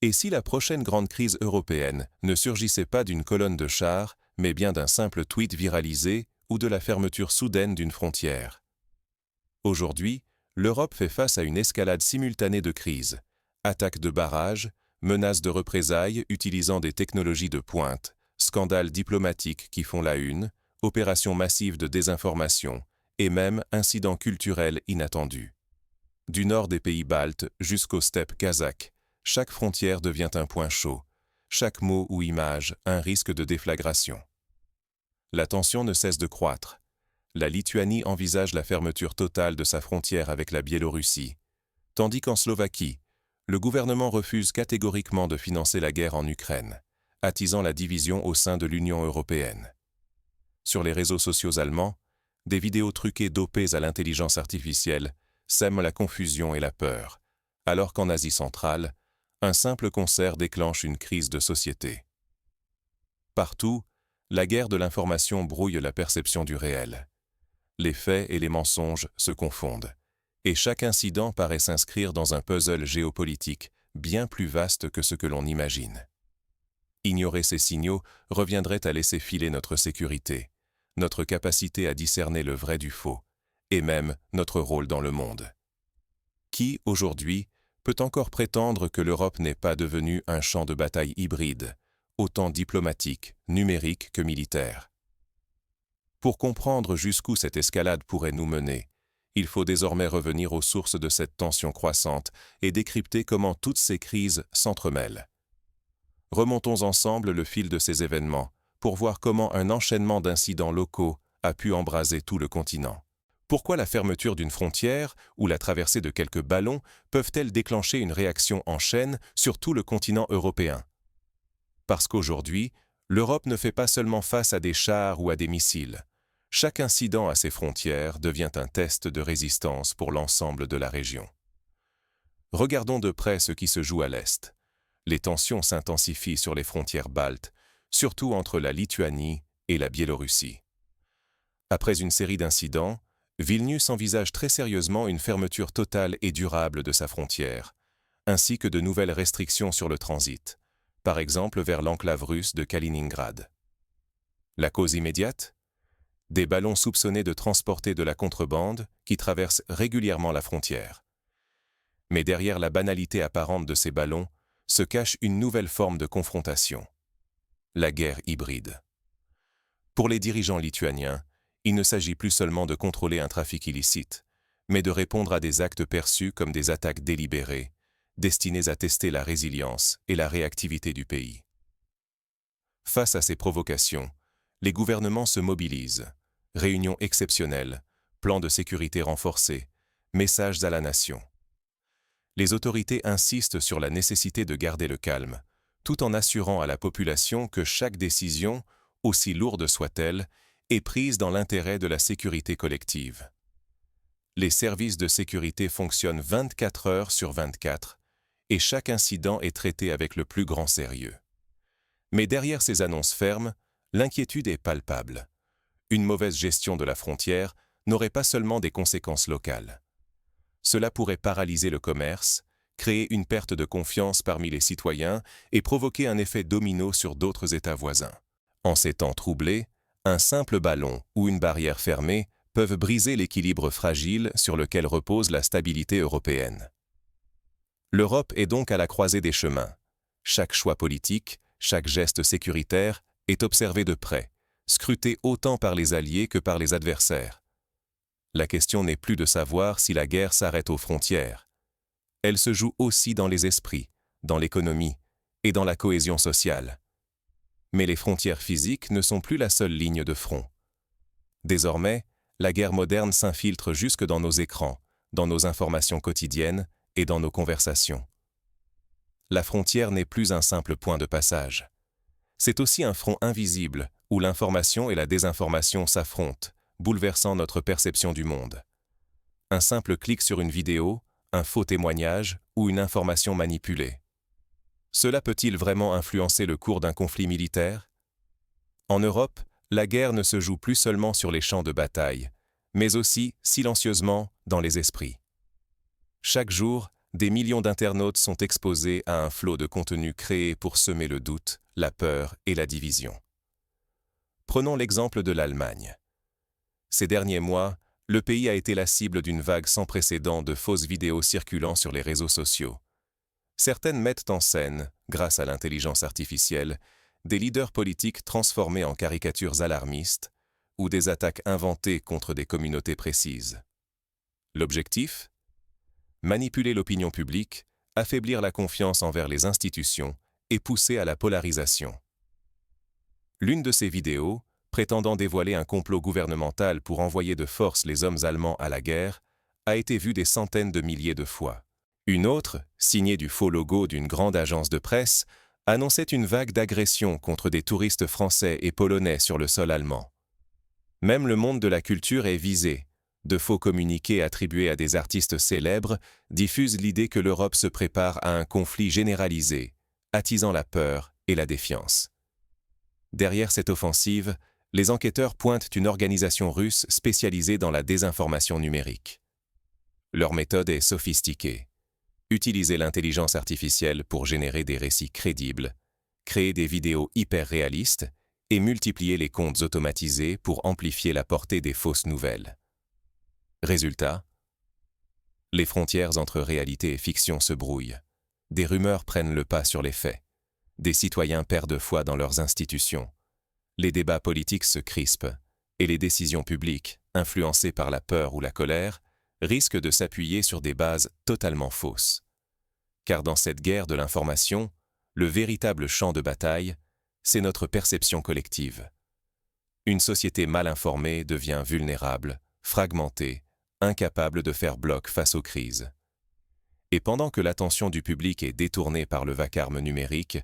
Et si la prochaine grande crise européenne ne surgissait pas d'une colonne de chars, mais bien d'un simple tweet viralisé ou de la fermeture soudaine d'une frontière? Aujourd'hui, l'Europe fait face à une escalade simultanée de crises. Attaques de barrages, menaces de représailles utilisant des technologies de pointe, scandales diplomatiques qui font la une, opérations massives de désinformation et même incidents culturels inattendus. Du nord des pays baltes jusqu'aux steppes kazakhes, chaque frontière devient un point chaud, chaque mot ou image un risque de déflagration. La tension ne cesse de croître. La Lituanie envisage la fermeture totale de sa frontière avec la Biélorussie, tandis qu'en Slovaquie, le gouvernement refuse catégoriquement de financer la guerre en Ukraine, attisant la division au sein de l'Union européenne. Sur les réseaux sociaux allemands, des vidéos truquées dopées à l'intelligence artificielle sèment la confusion et la peur, alors qu'en Asie centrale, un simple concert déclenche une crise de société. Partout, la guerre de l'information brouille la perception du réel. Les faits et les mensonges se confondent, et chaque incident paraît s'inscrire dans un puzzle géopolitique bien plus vaste que ce que l'on imagine. Ignorer ces signaux reviendrait à laisser filer notre sécurité, notre capacité à discerner le vrai du faux, et même notre rôle dans le monde. Qui, aujourd'hui, peut encore prétendre que l'Europe n'est pas devenue un champ de bataille hybride, autant diplomatique, numérique que militaire? Pour comprendre jusqu'où cette escalade pourrait nous mener, il faut désormais revenir aux sources de cette tension croissante et décrypter comment toutes ces crises s'entremêlent. Remontons ensemble le fil de ces événements pour voir comment un enchaînement d'incidents locaux a pu embraser tout le continent. Pourquoi la fermeture d'une frontière ou la traversée de quelques ballons peuvent-elles déclencher une réaction en chaîne sur tout le continent européen? Parce qu'aujourd'hui, l'Europe ne fait pas seulement face à des chars ou à des missiles. Chaque incident à ses frontières devient un test de résistance pour l'ensemble de la région. Regardons de près ce qui se joue à l'Est. Les tensions s'intensifient sur les frontières baltes, surtout entre la Lituanie et la Biélorussie. Après une série d'incidents, Vilnius envisage très sérieusement une fermeture totale et durable de sa frontière, ainsi que de nouvelles restrictions sur le transit, par exemple vers l'enclave russe de Kaliningrad. La cause immédiate? Des ballons soupçonnés de transporter de la contrebande qui traversent régulièrement la frontière. Mais derrière la banalité apparente de ces ballons se cache une nouvelle forme de confrontation: la guerre hybride. Pour les dirigeants lituaniens, il ne s'agit plus seulement de contrôler un trafic illicite, mais de répondre à des actes perçus comme des attaques délibérées, destinées à tester la résilience et la réactivité du pays. Face à ces provocations, les gouvernements se mobilisent. Réunions exceptionnelles, plans de sécurité renforcés, messages à la nation. Les autorités insistent sur la nécessité de garder le calme, tout en assurant à la population que chaque décision, aussi lourde soit-elle, est prise dans l'intérêt de la sécurité collective. Les services de sécurité fonctionnent 24 heures sur 24, et chaque incident est traité avec le plus grand sérieux. Mais derrière ces annonces fermes, l'inquiétude est palpable. Une mauvaise gestion de la frontière n'aurait pas seulement des conséquences locales. Cela pourrait paralyser le commerce, créer une perte de confiance parmi les citoyens et provoquer un effet domino sur d'autres États voisins. En ces temps troublés, un simple ballon ou une barrière fermée peuvent briser l'équilibre fragile sur lequel repose la stabilité européenne. L'Europe est donc à la croisée des chemins. Chaque choix politique, chaque geste sécuritaire est observé de près, scruté autant par les alliés que par les adversaires. La question n'est plus de savoir si la guerre s'arrête aux frontières. Elle se joue aussi dans les esprits, dans l'économie et dans la cohésion sociale. Mais les frontières physiques ne sont plus la seule ligne de front. Désormais, la guerre moderne s'infiltre jusque dans nos écrans, dans nos informations quotidiennes et dans nos conversations. La frontière n'est plus un simple point de passage. C'est aussi un front invisible où l'information et la désinformation s'affrontent, bouleversant notre perception du monde. Un simple clic sur une vidéo, un faux témoignage ou une information manipulée. Cela peut-il vraiment influencer le cours d'un conflit militaire? En Europe, la guerre ne se joue plus seulement sur les champs de bataille, mais aussi, silencieusement, dans les esprits. Chaque jour, des millions d'internautes sont exposés à un flot de contenu créé pour semer le doute, la peur et la division. Prenons l'exemple de l'Allemagne. Ces derniers mois, le pays a été la cible d'une vague sans précédent de fausses vidéos circulant sur les réseaux sociaux. Certaines mettent en scène, grâce à l'intelligence artificielle, des leaders politiques transformés en caricatures alarmistes ou des attaques inventées contre des communautés précises. L'objectif ? Manipuler l'opinion publique, affaiblir la confiance envers les institutions et pousser à la polarisation. L'une de ces vidéos, prétendant dévoiler un complot gouvernemental pour envoyer de force les hommes allemands à la guerre, a été vue des centaines de milliers de fois. Une autre, signée du faux logo d'une grande agence de presse, annonçait une vague d'agressions contre des touristes français et polonais sur le sol allemand. Même le monde de la culture est visé. De faux communiqués attribués à des artistes célèbres diffusent l'idée que l'Europe se prépare à un conflit généralisé, attisant la peur et la défiance. Derrière cette offensive, les enquêteurs pointent une organisation russe spécialisée dans la désinformation numérique. Leur méthode est sophistiquée. Utiliser l'intelligence artificielle pour générer des récits crédibles, créer des vidéos hyper réalistes et multiplier les comptes automatisés pour amplifier la portée des fausses nouvelles. Résultat ? Les frontières entre réalité et fiction se brouillent. Des rumeurs prennent le pas sur les faits. Des citoyens perdent foi dans leurs institutions. Les débats politiques se crispent et les décisions publiques, influencées par la peur ou la colère, risquent de s'appuyer sur des bases totalement fausses. Car dans cette guerre de l'information, le véritable champ de bataille, c'est notre perception collective. Une société mal informée devient vulnérable, fragmentée, incapable de faire bloc face aux crises. Et pendant que l'attention du public est détournée par le vacarme numérique,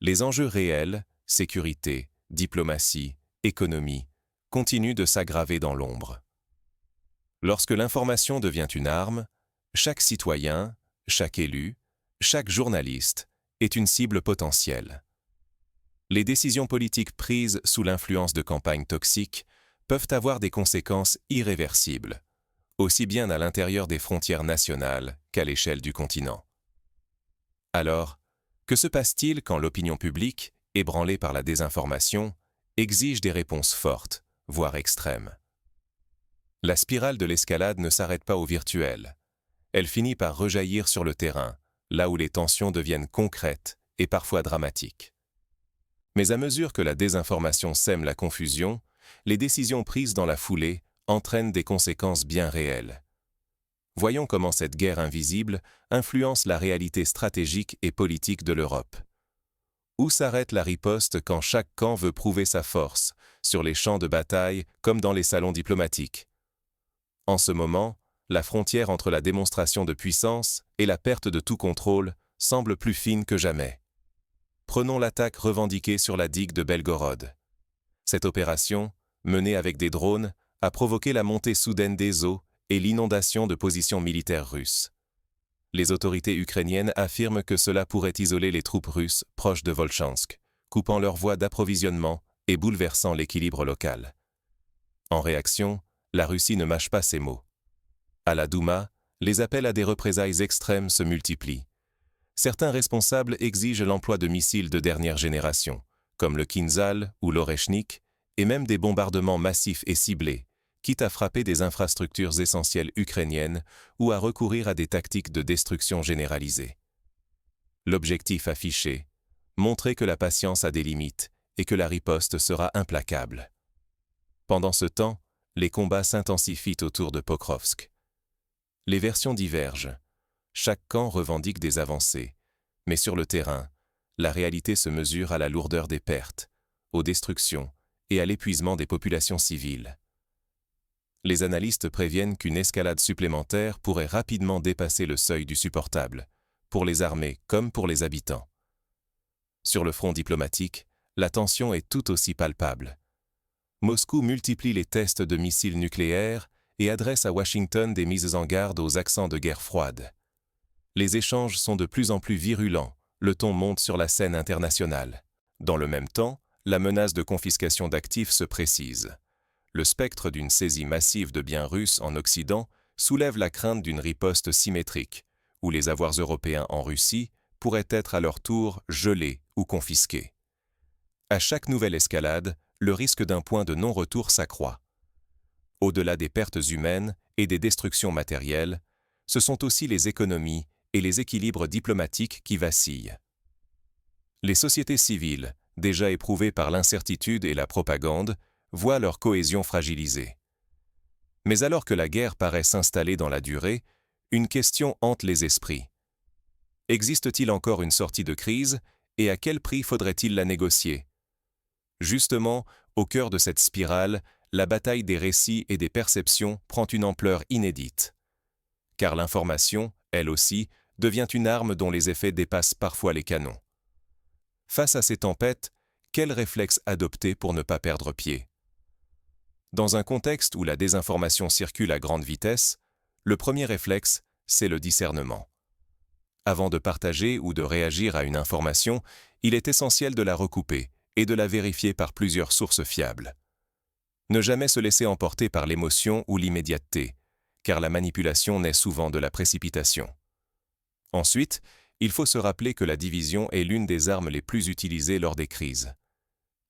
les enjeux réels, sécurité, diplomatie, économie, continuent de s'aggraver dans l'ombre. Lorsque l'information devient une arme, chaque citoyen, chaque élu, chaque journaliste est une cible potentielle. Les décisions politiques prises sous l'influence de campagnes toxiques peuvent avoir des conséquences irréversibles, aussi bien à l'intérieur des frontières nationales qu'à l'échelle du continent. Alors, que se passe-t-il quand l'opinion publique, ébranlée par la désinformation, exige des réponses fortes, voire extrêmes ? La spirale de l'escalade ne s'arrête pas au virtuel. Elle finit par rejaillir sur le terrain, là où les tensions deviennent concrètes et parfois dramatiques. Mais à mesure que la désinformation sème la confusion, les décisions prises dans la foulée entraînent des conséquences bien réelles. Voyons comment cette guerre invisible influence la réalité stratégique et politique de l'Europe. Où s'arrête la riposte quand chaque camp veut prouver sa force, sur les champs de bataille comme dans les salons diplomatiques ? En ce moment, la frontière entre la démonstration de puissance et la perte de tout contrôle semble plus fine que jamais. Prenons l'attaque revendiquée sur la digue de Belgorod. Cette opération, menée avec des drones, a provoqué la montée soudaine des eaux et l'inondation de positions militaires russes. Les autorités ukrainiennes affirment que cela pourrait isoler les troupes russes proches de Volchansk, coupant leur voie d'approvisionnement et bouleversant l'équilibre local. En réaction, la Russie ne mâche pas ses mots. À la Douma, les appels à des représailles extrêmes se multiplient. Certains responsables exigent l'emploi de missiles de dernière génération, comme le Kinzhal ou l'Oreshnik, et même des bombardements massifs et ciblés, quitte à frapper des infrastructures essentielles ukrainiennes ou à recourir à des tactiques de destruction généralisée. L'objectif affiché, montrer que la patience a des limites et que la riposte sera implacable. Pendant ce temps, les combats s'intensifient autour de Pokrovsk. Les versions divergent. Chaque camp revendique des avancées, mais sur le terrain, la réalité se mesure à la lourdeur des pertes, aux destructions et à l'épuisement des populations civiles. Les analystes préviennent qu'une escalade supplémentaire pourrait rapidement dépasser le seuil du supportable, pour les armées comme pour les habitants. Sur le front diplomatique, la tension est tout aussi palpable. Moscou multiplie les tests de missiles nucléaires et adresse à Washington des mises en garde aux accents de guerre froide. Les échanges sont de plus en plus virulents, le ton monte sur la scène internationale. Dans le même temps, la menace de confiscation d'actifs se précise. Le spectre d'une saisie massive de biens russes en Occident soulève la crainte d'une riposte symétrique, ou les avoirs européens en Russie pourraient être à leur tour gelés ou confisqués. À chaque nouvelle escalade, le risque d'un point de non-retour s'accroît. Au-delà des pertes humaines et des destructions matérielles, ce sont aussi les économies et les équilibres diplomatiques qui vacillent. Les sociétés civiles, déjà éprouvées par l'incertitude et la propagande, voient leur cohésion fragilisée. Mais alors que la guerre paraît s'installer dans la durée, une question hante les esprits. Existe-t-il encore une sortie de crise et à quel prix faudrait-il la négocier? Justement, au cœur de cette spirale, la bataille des récits et des perceptions prend une ampleur inédite. Car l'information, elle aussi, devient une arme dont les effets dépassent parfois les canons. Face à ces tempêtes, quel réflexe adopter pour ne pas perdre pied? Dans un contexte où la désinformation circule à grande vitesse, le premier réflexe, c'est le discernement. Avant de partager ou de réagir à une information, il est essentiel de la recouper et de la vérifier par plusieurs sources fiables. Ne jamais se laisser emporter par l'émotion ou l'immédiateté, car la manipulation naît souvent de la précipitation. Ensuite, il faut se rappeler que la division est l'une des armes les plus utilisées lors des crises.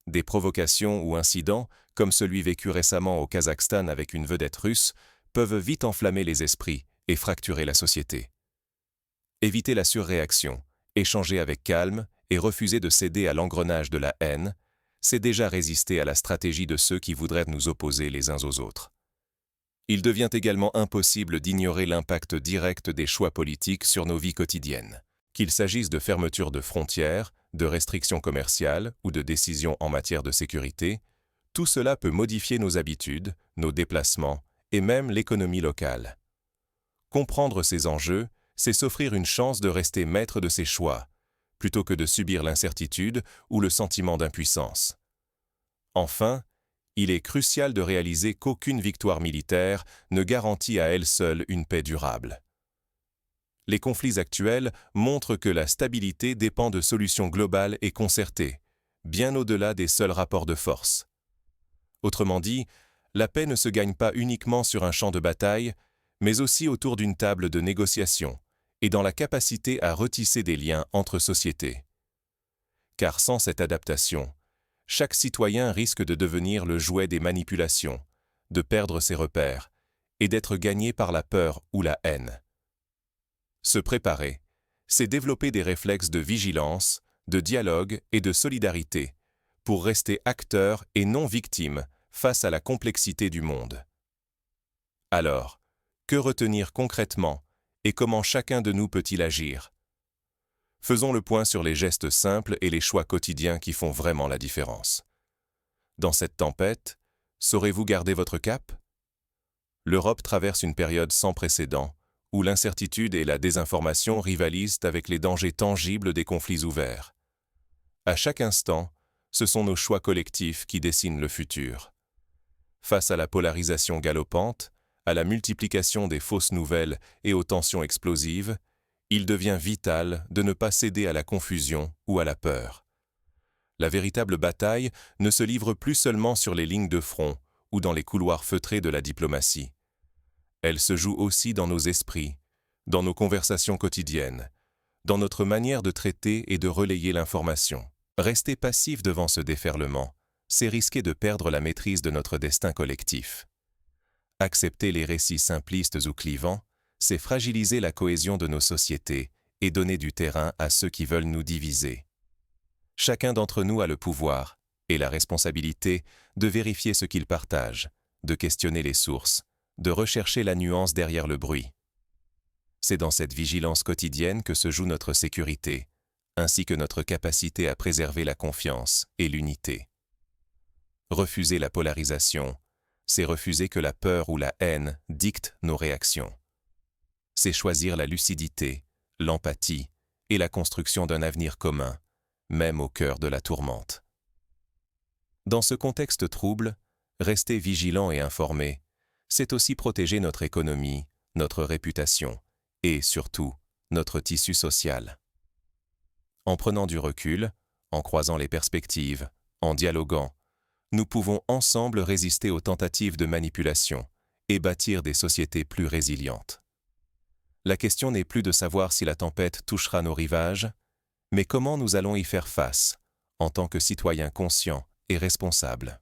Des provocations ou incidents, comme celui vécu récemment au Kazakhstan avec une vedette russe, peuvent vite enflammer les esprits et fracturer la société. Éviter la surréaction, échanger avec calme et refuser de céder à l'engrenage de la haine, c'est déjà résister à la stratégie de ceux qui voudraient nous opposer les uns aux autres. Il devient également impossible d'ignorer l'impact direct des choix politiques sur nos vies quotidiennes. Qu'il s'agisse de fermeture de frontières, de restrictions commerciales ou de décisions en matière de sécurité, tout cela peut modifier nos habitudes, nos déplacements et même l'économie locale. Comprendre ces enjeux, c'est s'offrir une chance de rester maître de ses choix, plutôt que de subir l'incertitude ou le sentiment d'impuissance. Enfin, il est crucial de réaliser qu'aucune victoire militaire ne garantit à elle seule une paix durable. Les conflits actuels montrent que la stabilité dépend de solutions globales et concertées, bien au-delà des seuls rapports de force. Autrement dit, la paix ne se gagne pas uniquement sur un champ de bataille, mais aussi autour d'une table de négociation et dans la capacité à retisser des liens entre sociétés. Car sans cette adaptation, chaque citoyen risque de devenir le jouet des manipulations, de perdre ses repères et d'être gagné par la peur ou la haine. Se préparer, c'est développer des réflexes de vigilance, de dialogue et de solidarité pour rester acteur et non victime face à la complexité du monde. Alors, que retenir concrètement et comment chacun de nous peut-il agir? Faisons le point sur les gestes simples et les choix quotidiens qui font vraiment la différence. Dans cette tempête, saurez-vous garder votre cap? L'Europe traverse une période sans précédent où l'incertitude et la désinformation rivalisent avec les dangers tangibles des conflits ouverts. À chaque instant, ce sont nos choix collectifs qui dessinent le futur. Face à la polarisation galopante, à la multiplication des fausses nouvelles et aux tensions explosives, il devient vital de ne pas céder à la confusion ou à la peur. La véritable bataille ne se livre plus seulement sur les lignes de front ou dans les couloirs feutrés de la diplomatie. Elle se joue aussi dans nos esprits, dans nos conversations quotidiennes, dans notre manière de traiter et de relayer l'information. Rester passif devant ce déferlement, c'est risquer de perdre la maîtrise de notre destin collectif. Accepter les récits simplistes ou clivants, c'est fragiliser la cohésion de nos sociétés et donner du terrain à ceux qui veulent nous diviser. Chacun d'entre nous a le pouvoir et la responsabilité de vérifier ce qu'il partage, de questionner les sources, de rechercher la nuance derrière le bruit. C'est dans cette vigilance quotidienne que se joue notre sécurité, ainsi que notre capacité à préserver la confiance et l'unité. Refuser la polarisation, c'est refuser que la peur ou la haine dictent nos réactions. C'est choisir la lucidité, l'empathie et la construction d'un avenir commun, même au cœur de la tourmente. Dans ce contexte trouble, rester vigilant et informé, c'est aussi protéger notre économie, notre réputation et, surtout, notre tissu social. En prenant du recul, en croisant les perspectives, en dialoguant, nous pouvons ensemble résister aux tentatives de manipulation et bâtir des sociétés plus résilientes. La question n'est plus de savoir si la tempête touchera nos rivages, mais comment nous allons y faire face, en tant que citoyens conscients et responsables.